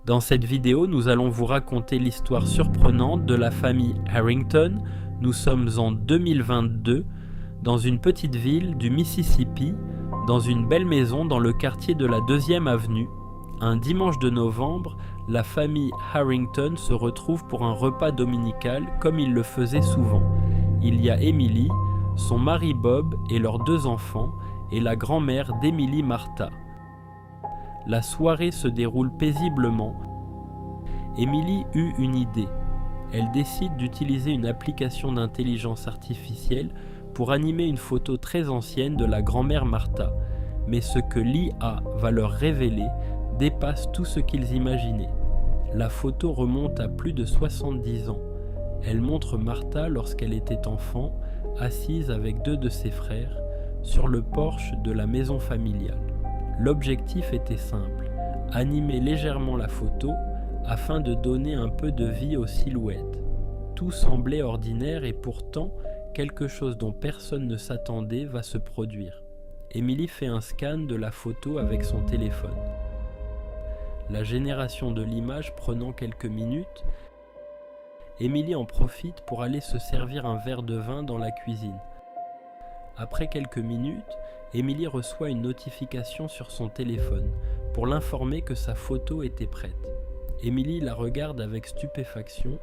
Dans cette vidéo, nous allons vous raconter l'histoire surprenante de la famille Harrington. Nous sommes en 2022, dans une petite ville du Mississippi, dans une belle maison dans le quartier de la 2e avenue. Un dimanche de novembre, la famille Harrington se retrouve pour un repas dominical comme il le faisait souvent. Il y a Emily, son mari Bob et leurs 2 enfants, et la grand-mère d'Emily, Martha. La soirée se déroule paisiblement. Emily eut une idée. Elle décide d'utiliser une application d'intelligence artificielle pour animer une photo très ancienne de la grand-mère Martha. Mais ce que l'IA va leur révéler dépasse tout ce qu'ils imaginaient. La photo remonte à plus de 70 ans. Elle montre Martha lorsqu'elle était enfant, assise avec 2 de ses frères, sur le porche de la maison familiale. L'objectif était simple, animer légèrement la photo afin de donner un peu de vie aux silhouettes. Tout semblait ordinaire et pourtant, quelque chose dont personne ne s'attendait va se produire. Emily fait un scan de la photo avec son téléphone. La génération de l'image prenant quelques minutes, Emily en profite pour aller se servir un verre de vin dans la cuisine. Après quelques minutes, Emily reçoit une notification sur son téléphone pour l'informer que sa photo était prête. Emily la regarde avec stupéfaction.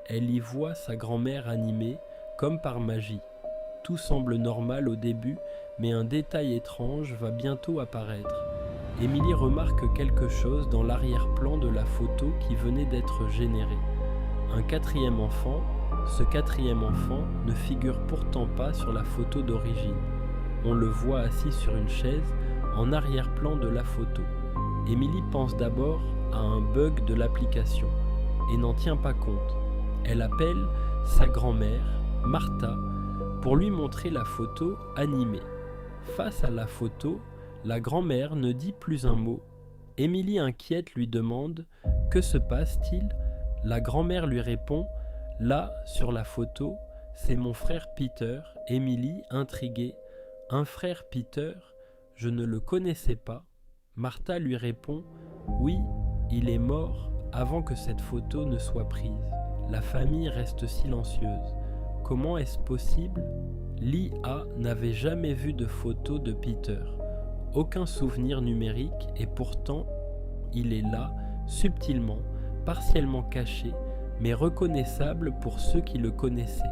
Elle y voit sa grand-mère animée, comme par magie. Tout semble normal au début, mais un détail étrange va bientôt apparaître. Emily remarque quelque chose dans l'arrière-plan de la photo qui venait d'être générée. Un 4e enfant. Ce 4e enfant ne figure pourtant pas sur la photo d'origine. On le voit assis sur une chaise en arrière-plan de la photo. Emily pense d'abord à un bug de l'application et n'en tient pas compte. Elle appelle sa grand-mère, Martha, pour lui montrer la photo animée. Face à la photo, la grand-mère ne dit plus un mot. Emily, inquiète, lui demande « Que se passe-t-il » La grand-mère lui répond « Là, sur la photo, c'est mon frère Peter. » Emily, intriguée, « Un frère Peter? Je ne le connaissais pas. » Martha lui répond « Oui, il est mort avant que cette photo ne soit prise. » La famille reste silencieuse. Comment est-ce possible? L'IA n'avait jamais vu de photo de Peter. Aucun souvenir numérique et pourtant, il est là, subtilement, partiellement caché, mais reconnaissable pour ceux qui le connaissaient.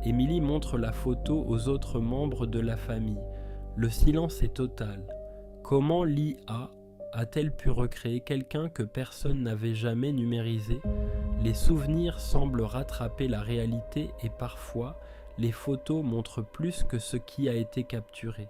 Emily montre la photo aux autres membres de la famille. Le silence est total. Comment l'IA a-t-elle pu recréer quelqu'un que personne n'avait jamais numérisé? Les souvenirs semblent rattraper la réalité et parfois, les photos montrent plus que ce qui a été capturé.